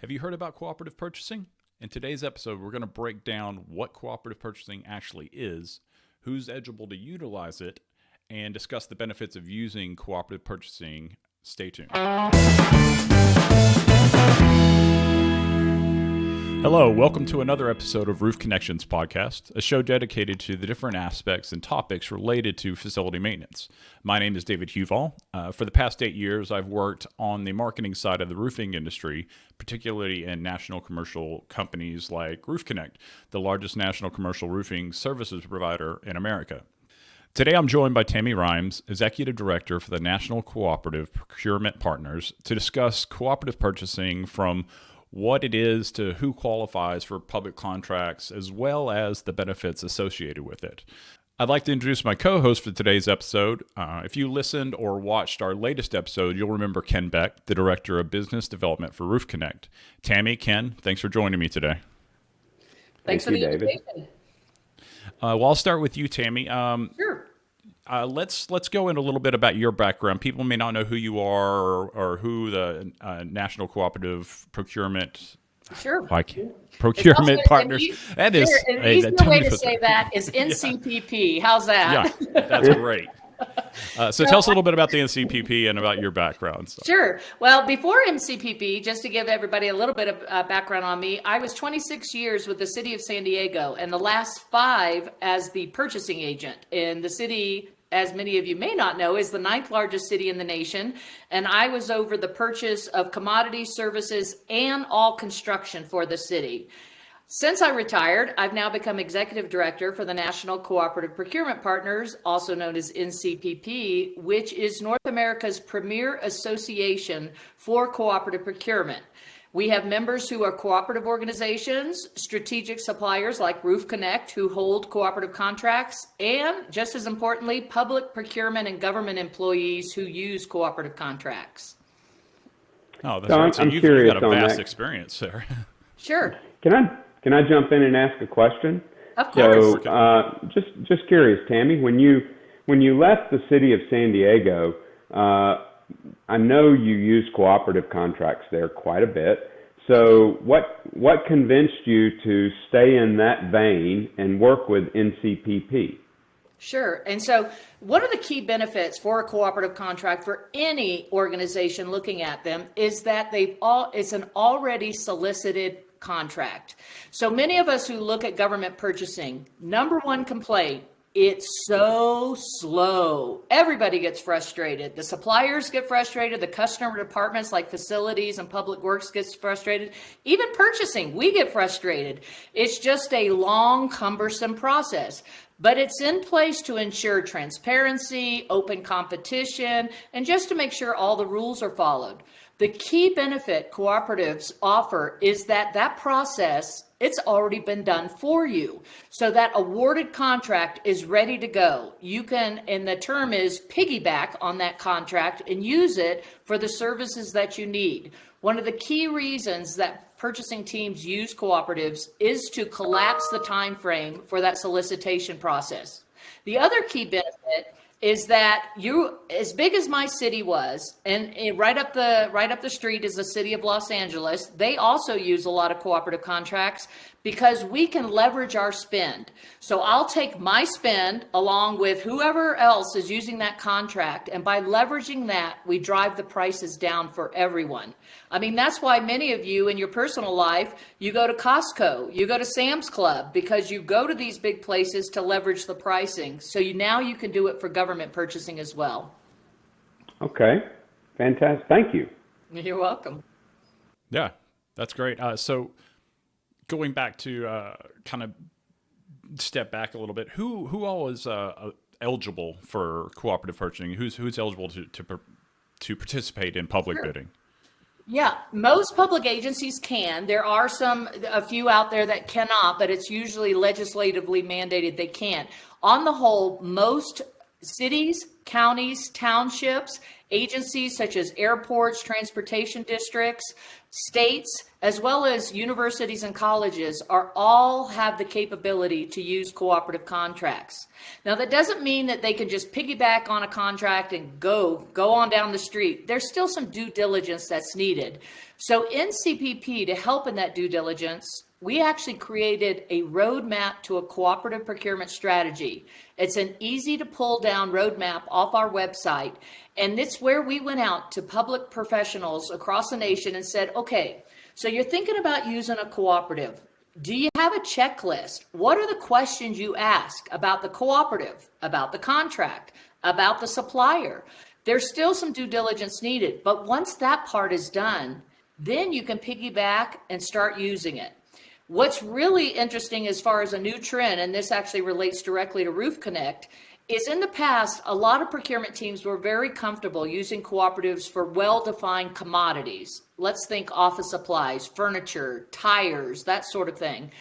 Have you heard about cooperative purchasing? In today's episode, we're going to break down what cooperative purchasing actually is, who's eligible to utilize it, and discuss the benefits of using cooperative purchasing. Stay tuned. Hello, welcome to another episode of Roof Connections podcast, a show dedicated to the different aspects and topics related to facility maintenance. My name is David Huval. For the past 8 years, I've worked on the marketing side of the roofing industry, particularly in national commercial companies like RoofConnect, the largest national commercial roofing services provider in America. Today, I'm joined by Tammy Rimes, Executive Director for the National Cooperative Procurement Partners, to discuss cooperative purchasing from what it is to who qualifies for public contracts, as well as the benefits associated with it. I'd like to introduce my co-host for today's episode. If you listened or watched our latest episode, you'll remember Ken Beck, the Director of Business Development for RoofConnect. Tammy, Ken, thanks for joining me today. Thanks for the invitation. Well, I'll start with you, Tammy. Sure. Let's go in a little bit about your background. People may not know who you are or who the National Cooperative Procurement Procurement Partners. That is an easier way to say that is NCPP. Yeah. How's that? Yeah, that's great. So tell us a little bit about the NCPP and about your background. Sure. Well, before NCPP, just to give everybody a little bit of background on me, I was 26 years with the city of San Diego and the last 5 as the purchasing agent in the city. As many of you may not know, is the 9th largest city in the nation. And I was over the purchase of commodities, services, and all construction for the city. Since I retired, I've now become Executive Director for the National Cooperative Procurement Partners, also known as NCPP, which is North America's premier association for cooperative procurement. We have members who are cooperative organizations, strategic suppliers like RoofConnect who hold cooperative contracts, and just as importantly, public procurement and government employees who use cooperative contracts. Oh, that's right. So you've got a vast experience there. Sure. Can I jump in and ask a question? Of course. So, just curious, Tammy, when you left the city of San Diego, I know you use cooperative contracts there quite a bit. So what convinced you to stay in that vein and work with NCPP? Sure. And so one of the key benefits for a cooperative contract for any organization looking at them is that it's an already solicited contract. So many of us who look at government purchasing, number one complaint, it's so slow. Everybody gets frustrated. The suppliers get frustrated. The customer departments like facilities and public works gets frustrated. Even purchasing, we get frustrated. It's just a long, cumbersome process. But it's in place to ensure transparency, open competition, and just to make sure all the rules are followed. The key benefit cooperatives offer is that process, it's already been done for you. So that awarded contract is ready to go. You can, and the term is piggyback on that contract and use it for the services that you need. One of the key reasons that purchasing teams use cooperatives is to collapse the time frame for that solicitation process. The other key benefit is that you, as big as my city was, and right up the street is the city of Los Angeles, they also use a lot of cooperative contracts because we can leverage our spend. So I'll take my spend along with whoever else is using that contract, and by leveraging that, we drive the prices down for everyone. I mean, that's why many of you in your personal life, you go to Costco, you go to Sam's Club, because you go to these big places to leverage the pricing. So now you can do it for government purchasing as well. Okay, fantastic. Thank you. You're welcome. Yeah, that's great. So going back to kind of step back a little bit, who all is eligible for cooperative purchasing? Who's eligible to participate in public bidding? Yeah, most public agencies can. There are a few out there that cannot, but it's usually legislatively mandated they can. On the whole, most cities, counties, townships, Agencies such as airports, transportation districts, states, as well as universities and colleges all have the capability to use cooperative contracts. Now, that doesn't mean that they can just piggyback on a contract and go on down the street. There's still some due diligence that's needed. So in CPP, to help in that due diligence, we actually created a roadmap to a cooperative procurement strategy. It's an easy to pull down roadmap off our website. And it's where we went out to public professionals across the nation and said, okay, so you're thinking about using a cooperative. Do you have a checklist? What are the questions you ask about the cooperative, about the contract, about the supplier? There's still some due diligence needed, but once that part is done, then you can piggyback and start using it. What's really interesting as far as a new trend, and this actually relates directly to RoofConnect, is in the past, a lot of procurement teams were very comfortable using cooperatives for well-defined commodities. Let's think office supplies, furniture, tires, that sort of thing.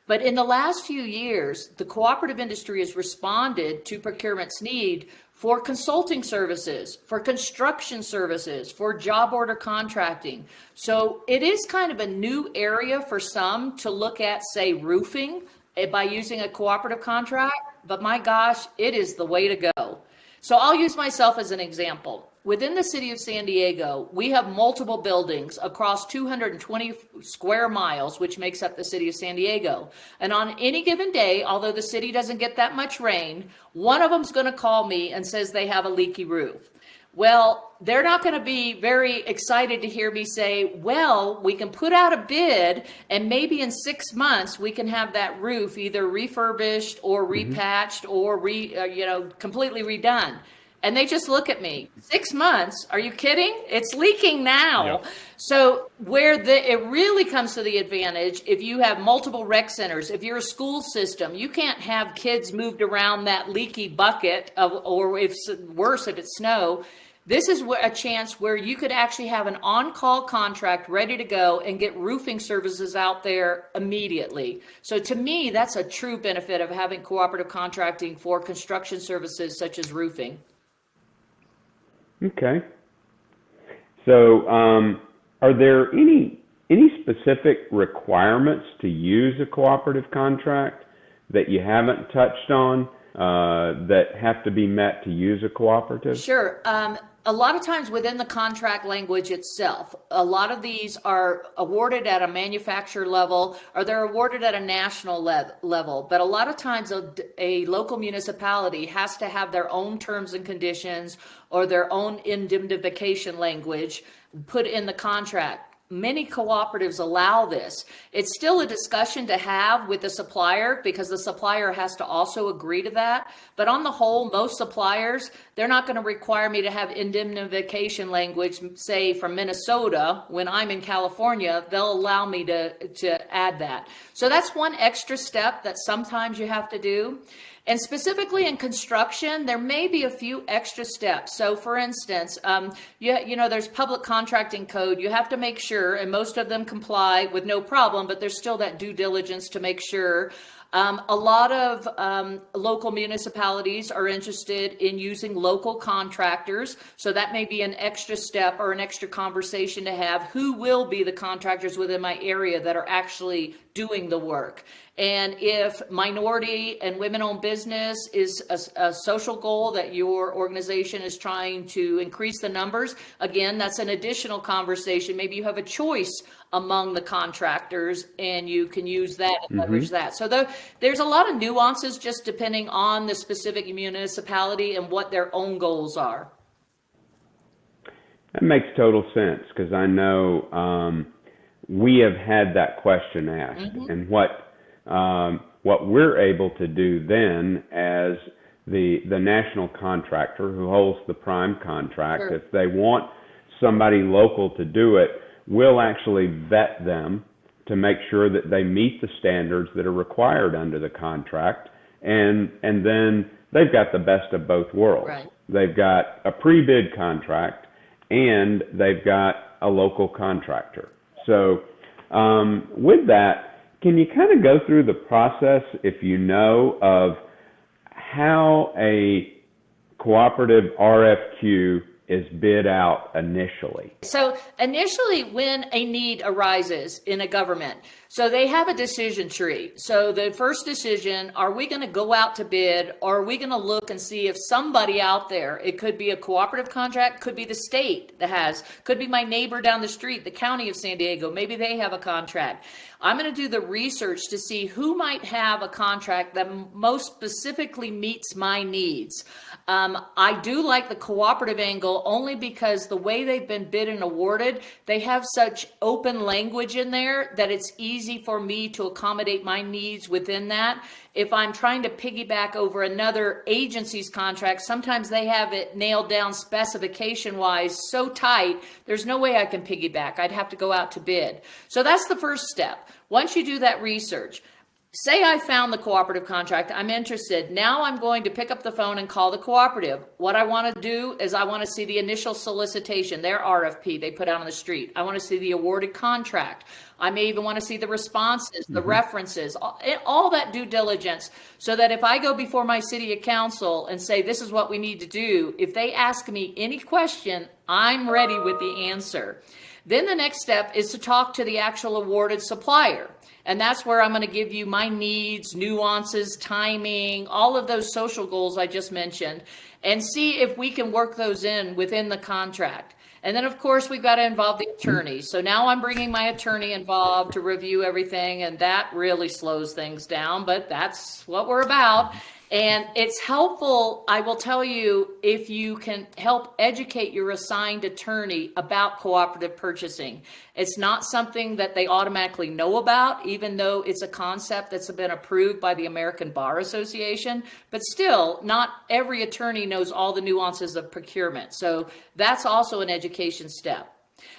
But in the last few years, the cooperative industry has responded to procurement's need for consulting services, for construction services, for job order contracting. So it is kind of a new area for some to look at, say, roofing by using a cooperative contract, but my gosh, it is the way to go. So I'll use myself as an example. Within the city of San Diego, we have multiple buildings across 220 square miles, which makes up the city of San Diego. And on any given day, although the city doesn't get that much rain, one of them's going to call me and says they have a leaky roof. Well, they're not going to be very excited to hear me say, well, we can put out a bid and maybe in 6 months we can have that roof either refurbished or repatched or completely redone. And they just look at me, 6 months? Are you kidding? It's leaking now. Yep. So where it really comes to the advantage, if you have multiple rec centers, if you're a school system, you can't have kids moved around that leaky bucket or if worse, if it's snow. This is a chance where you could actually have an on-call contract ready to go and get roofing services out there immediately. So to me, that's a true benefit of having cooperative contracting for construction services such as roofing. Okay. So, are there any specific requirements to use a cooperative contract that you haven't touched on that have to be met to use a cooperative? Sure. A lot of times within the contract language itself, a lot of these are awarded at a manufacturer level or they're awarded at a national level. But a lot of times a local municipality has to have their own terms and conditions or their own indemnification language put in the contract. Many cooperatives allow this. It's still a discussion to have with the supplier because the supplier has to also agree to that. But on the whole, most suppliers, they're not going to require me to have indemnification language, say from Minnesota. When I'm in California, they'll allow me to add that. So that's one extra step that sometimes you have to do. And specifically in construction, there may be a few extra steps. So for instance, there's public contracting code. You have to make sure, and most of them comply with no problem, but there's still that due diligence to make sure. A lot of local municipalities are interested in using local contractors. So that may be an extra step or an extra conversation to have. Who will be the contractors within my area that are actually doing the work? And if minority and women-owned business is a social goal that your organization is trying to increase the numbers, again, that's an additional conversation. Maybe you have a choice among the contractors and you can use that and leverage that. So there's a lot of nuances just depending on the specific municipality and what their own goals are. That makes total sense because I know we have had that question asked, and what we're able to do then as the national contractor who holds the prime contract, Sure. if they want somebody local to do it, we'll actually vet them to make sure that they meet the standards that are required under the contract, and then they've got the best of both worlds. Right. They've got a pre-bid contract and they've got a local contractor. So with that, can you kind of go through the process, if you know, of how a cooperative RFQ is bid out initially? So initially, when a need arises in a government, so they have a decision tree. So the first decision, are we going to go out to bid, or are we going to look and see if somebody out there, it could be a cooperative contract, could be the state that has, could be my neighbor down the street, the county of San Diego, maybe they have a contract. I'm going to do the research to see who might have a contract that most specifically meets my needs. I do like the cooperative angle only because the way they've been bid and awarded, they have such open language in there that it's easy for me to accommodate my needs within that. If I'm trying to piggyback over another agency's contract, sometimes they have it nailed down specification wise so tight, there's no way I can piggyback. I'd have to go out to bid. So that's the first step. Once you do that research, say I found the cooperative contract, I'm interested. Now I'm going to pick up the phone and call the cooperative. What I want to do is I want to see the initial solicitation, their RFP they put out on the street. I want to see the awarded contract. I may even want to see the responses, the references, all that due diligence, so that if I go before my city council and say, this is what we need to do, if they ask me any question, I'm ready with the answer. Then the next step is to talk to the actual awarded supplier. And that's where I'm going to give you my needs, nuances, timing, all of those social goals I just mentioned, and see if we can work those in within the contract. And then, of course, we've got to involve the attorney. So now I'm bringing my attorney involved to review everything, and that really slows things down, but that's what we're about. And it's helpful, I will tell you, if you can help educate your assigned attorney about cooperative purchasing. It's not something that they automatically know about, even though it's a concept that's been approved by the American Bar Association. But still, not every attorney knows all the nuances of procurement. So that's also an education step.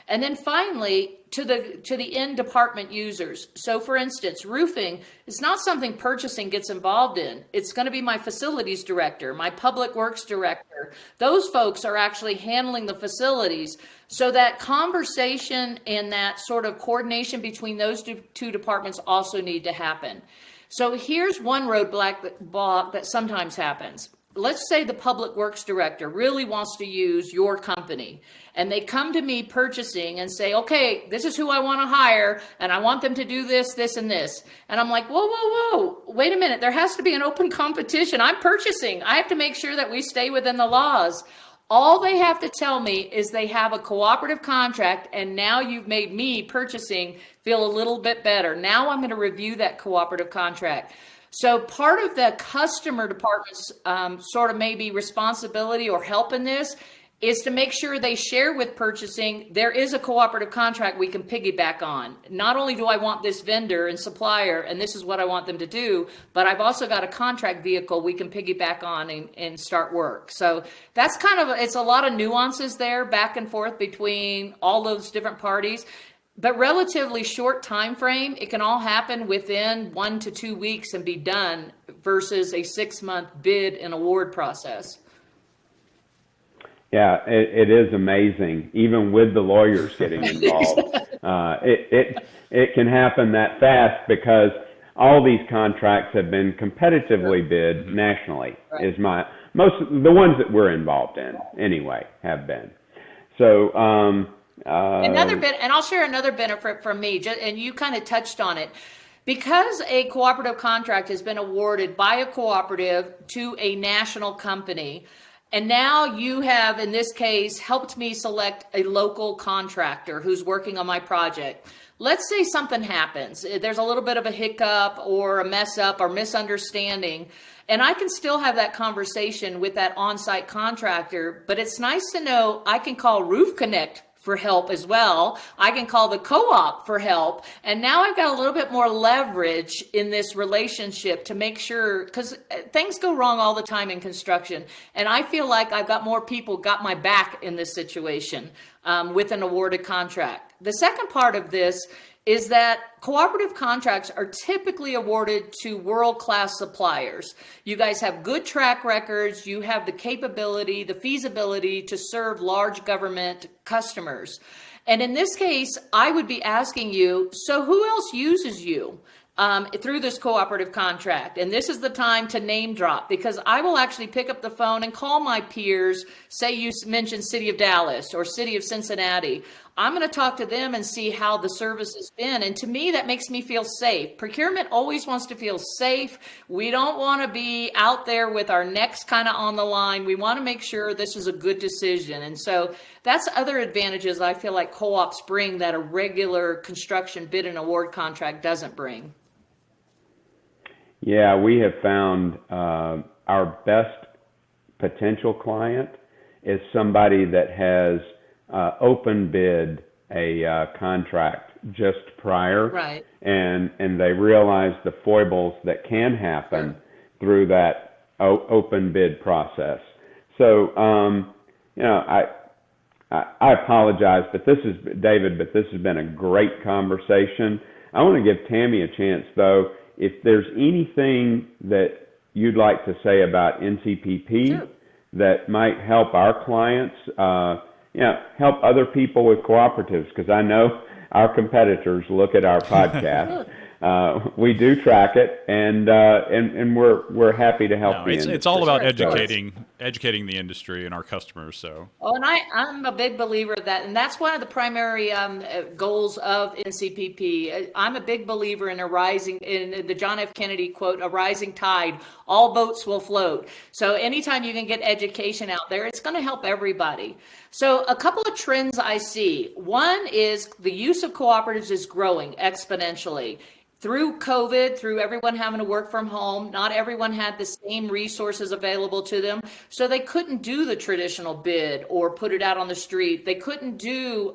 And then finally, to the end department users. So for instance, roofing is not something purchasing gets involved in. It's going to be my facilities director, my public works director. Those folks are actually handling the facilities. So that conversation and that sort of coordination between those two departments also need to happen. So here's one roadblock that sometimes happens. Let's say the public works director really wants to use your company, and they come to me purchasing and say, okay, this is who I want to hire, and I want them to do this, this, and this. And I'm like, whoa, wait a minute. There has to be an open competition. I'm purchasing. I have to make sure that we stay within the laws. All they have to tell me is they have a cooperative contract, and now you've made me purchasing feel a little bit better. Now I'm going to review that cooperative contract. So part of the customer department's sort of maybe responsibility or help in this is to make sure they share with purchasing, there is a cooperative contract we can piggyback on. Not only do I want this vendor and supplier, and this is what I want them to do, but I've also got a contract vehicle we can piggyback on and start work. So that's kind of, it's a lot of nuances there back and forth between all those different parties. But relatively short time frame, it can all happen within 1 to 2 weeks and be done versus a 6-month bid and award process. Yeah, it is amazing. Even with the lawyers getting involved, it can happen that fast because all these contracts have been competitively bid nationally. Right. Is the ones that we're involved in anyway have been. So. Another bit, and I'll share another benefit from me, and you kind of touched on it. Because a cooperative contract has been awarded by a cooperative to a national company, and now you have, in this case, helped me select a local contractor who's working on my project. Let's say something happens. There's a little bit of a hiccup or a mess up or misunderstanding, and I can still have that conversation with that on-site contractor, but it's nice to know I can call RoofConnect for help as well. I can call the co-op for help. And now I've got a little bit more leverage in this relationship to make sure, because things go wrong all the time in construction. And I feel like I've got more people got my back in this situation with an awarded contract. The second part of this is that cooperative contracts are typically awarded to world-class suppliers. You guys have good track records, you have the capability, the feasibility to serve large government customers. And in this case, I would be asking you, so who else uses you? through this cooperative contract. And this is the time to name drop, because I will actually pick up the phone and call my peers. Say you mentioned City of Dallas or City of Cincinnati. I'm going to talk to them and see how the service has been. And to me, that makes me feel safe. Procurement always wants to feel safe. We don't want to be out there with our necks kind of on the line. We want to make sure this is a good decision. And so that's other advantages I feel like co-ops bring that a regular construction bid and award contract doesn't bring. Yeah, we have found our best potential client is somebody that has open bid a contract just prior, right, and they realize the foibles that can happen through that open bid process. So, I apologize, but this is David, but this has been a great conversation. I want to give Tammy a chance, though. If there's anything that you'd like to say about NCPP sure, that might help our clients, help other people with cooperatives, because I know our competitors look at our podcast. We do track it, and we're happy to help. It's all about educating the industry and our customers. So, and I'm a big believer of that, and that's one of the primary goals of NCPP. I'm a big believer in in the John F. Kennedy quote, "A rising tide, all boats will float." So anytime you can get education out there, it's going to help everybody. So a couple of trends I see. One is the use of cooperatives is growing exponentially. Through COVID, through everyone having to work from home, not everyone had the same resources available to them. So they couldn't do the traditional bid or put it out on the street. They couldn't do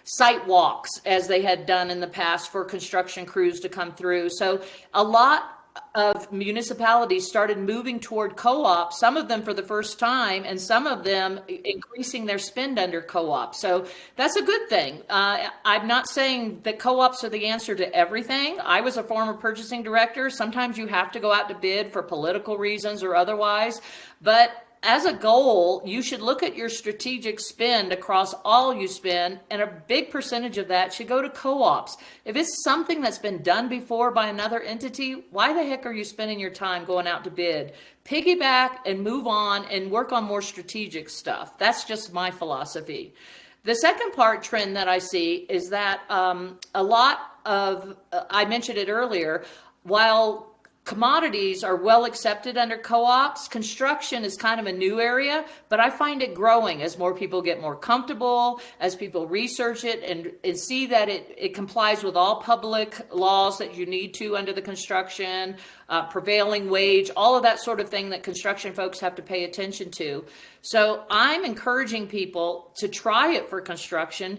site walks as they had done in the past for construction crews to come through. So a lot of municipalities started moving toward co-ops, some of them for the first time, and some of them increasing their spend under co-op. So that's a good thing. I'm not saying that co-ops are the answer to everything. I was a former purchasing director. Sometimes you have to go out to bid for political reasons or otherwise, but as a goal, you should look at your strategic spend across all you spend, and a big percentage of that should go to co-ops. If it's something that's been done before by another entity, why the heck are you spending your time going out to bid? Piggyback and move on and work on more strategic stuff. That's just my philosophy. The second trend that I see is that a lot of, I mentioned it earlier, while commodities are well accepted under co-ops, construction is kind of a new area, but I find it growing as more people get more comfortable, as people research it and see that it complies with all public laws that you need to under the construction, prevailing wage, all of that sort of thing that construction folks have to pay attention to. So I'm encouraging people to try it for construction.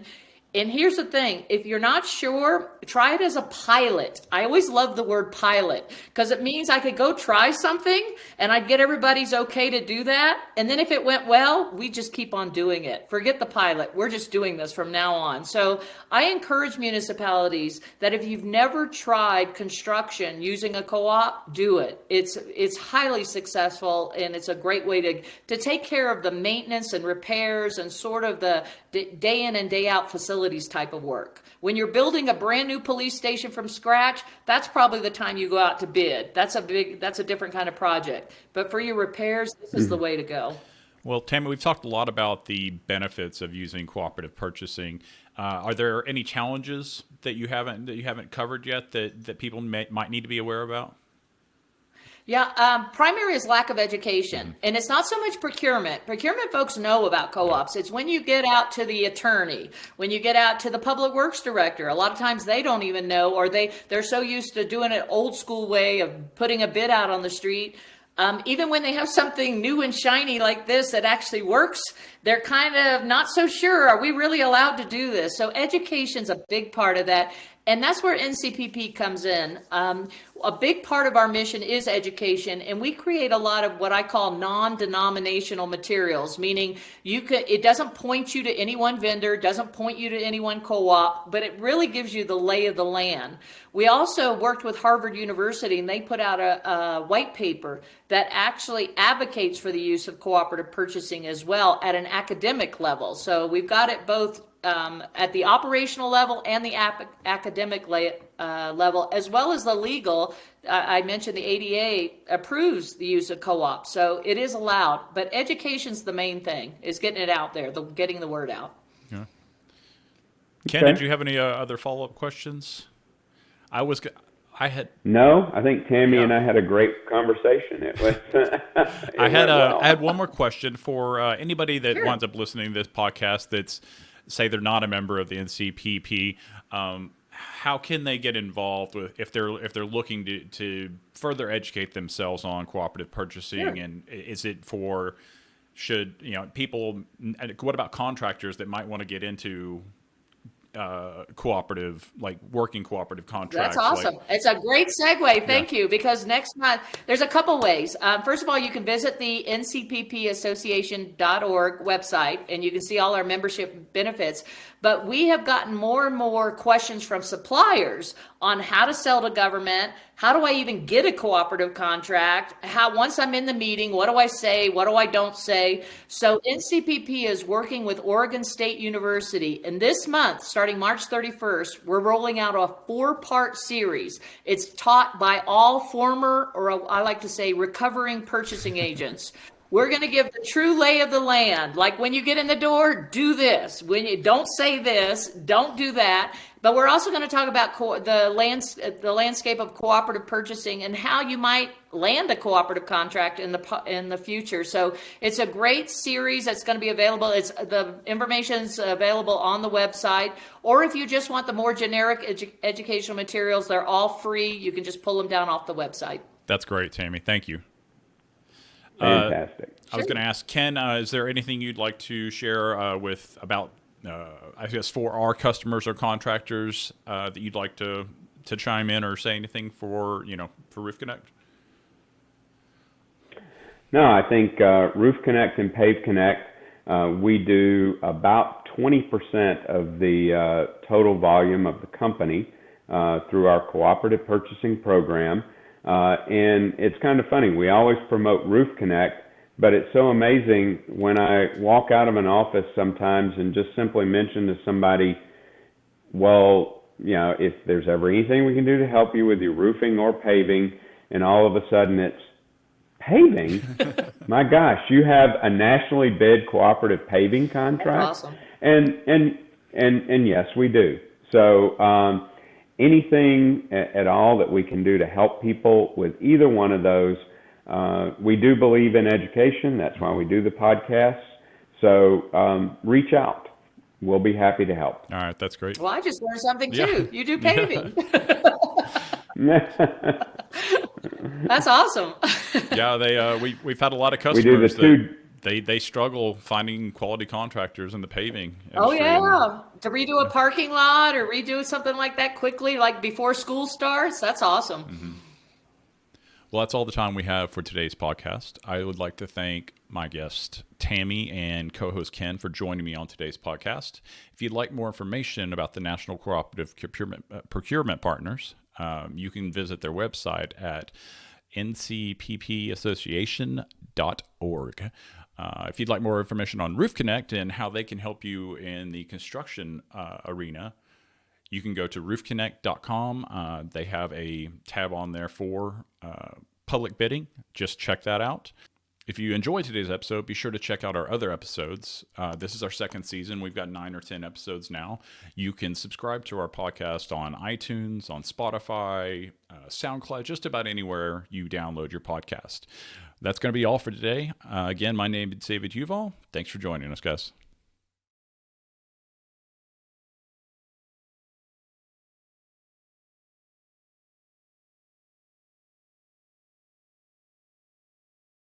And here's the thing, if you're not sure, try it as a pilot. I always love the word pilot because it means I could go try something and I'd get everybody's okay to do that. And then if it went well, we just keep on doing it. Forget the pilot. We're just doing this from now on. So I encourage municipalities that if you've never tried construction using a co-op, do it. It's highly successful, and it's a great way to take care of the maintenance and repairs and sort of the day in and day out facilities type of work. When you're building a brand new police station from scratch, that's probably the time you go out to bid. That's a different kind of project. But for your repairs, this is the way to go. Well, Tammy, we've talked a lot about the benefits of using cooperative purchasing. Are there any challenges that you haven't covered yet that people might need to be aware about? Yeah, primary is lack of education, and it's not so much procurement. Procurement folks know about co-ops. It's when you get out to the attorney, when you get out to the public works director. A lot of times they don't even know, or they're so used to doing it old school way of putting a bid out on the street. Even when they have something new and shiny like this that actually works, they're kind of not so sure. Are we really allowed to do this? So education's a big part of that. And that's where NCPP comes in. A big part of our mission is education, and we create a lot of what I call non-denominational materials, meaning it doesn't point you to any one vendor, doesn't point you to any one co-op, but it really gives you the lay of the land. We also worked with Harvard University, and they put out a white paper that actually advocates for the use of cooperative purchasing as well at an academic level. So we've got it both at the operational level and the academic level, as well as the legal. I mentioned the ADA approves the use of co-op, so it is allowed. But education's the main thing, is getting it out there, getting the word out. Yeah. Ken, did you have any other follow-up questions? I had No, I think Tammy and I had a great conversation. It was. I had one more question for anybody that winds up listening to this podcast. That's say they're not a member of the NCPP. How can they get involved with if they're looking to further educate themselves on cooperative purchasing? Sure. And is it for people? What about contractors that might want to get into cooperative, like working cooperative contracts? That's awesome. It's a great segue. Thank you. Because next month, there's a couple ways. First of all, you can visit the ncppassociation.org website and you can see all our membership benefits. But we have gotten more and more questions from suppliers on how to sell to government. How do I even get a cooperative contract? Once I'm in the meeting, what do I say? What do I don't say? So NCPP is working with Oregon State University. And this month, starting March 31st, we're rolling out a 4-part series. It's taught by all former, or I like to say, recovering purchasing agents. We're going to give the true lay of the land. Like when you get in the door, do this. When you don't say this, don't do that. But we're also going to talk about the landscape of cooperative purchasing and how you might land a cooperative contract in the future. So it's a great series that's going to be available. The information's available on the website. Or if you just want the more generic educational materials, they're all free. You can just pull them down off the website. That's great, Tammy. Thank you. Fantastic. I was going to ask Ken, is there anything you'd like to share about I guess for our customers or contractors that you'd like to chime in or say anything for RoofConnect? No, I think RoofConnect and PaveConnect, we do about 20% of the total volume of the company through our cooperative purchasing program. And it's kind of funny. We always promote RoofConnect, but it's so amazing when I walk out of an office sometimes and just simply mention to somebody, well, if there's ever anything we can do to help you with your roofing or paving, and all of a sudden it's paving. My gosh, you have a nationally bid cooperative paving contract. That's awesome. And yes, we do. So anything at all that we can do to help people with either one of those. We do believe in education. That's why we do the podcasts. So reach out. We'll be happy to help. All right, that's great. Well, I just learned something too. You do paving. That's awesome. Yeah, we've had a lot of customers we do the two. They struggle finding quality contractors in the paving industry. Oh yeah, to redo a parking lot or redo something like that quickly, like before school starts. That's awesome. Mm-hmm. Well, that's all the time we have for today's podcast. I would like to thank my guest, Tammy, and co-host Ken for joining me on today's podcast. If you'd like more information about the National Cooperative Procurement Partners, you can visit their website at ncppassociation.org. If you'd like more information on RoofConnect and how they can help you in the construction arena, you can go to roofconnect.com. They have a tab on there for public bidding. Just check that out. If you enjoyed today's episode, be sure to check out our other episodes. This is our second season. We've got 9 or 10 episodes now. You can subscribe to our podcast on iTunes, on Spotify, SoundCloud, just about anywhere you download your podcast. That's going to be all for today. Again, my name is David Huval. Thanks for joining us, guys.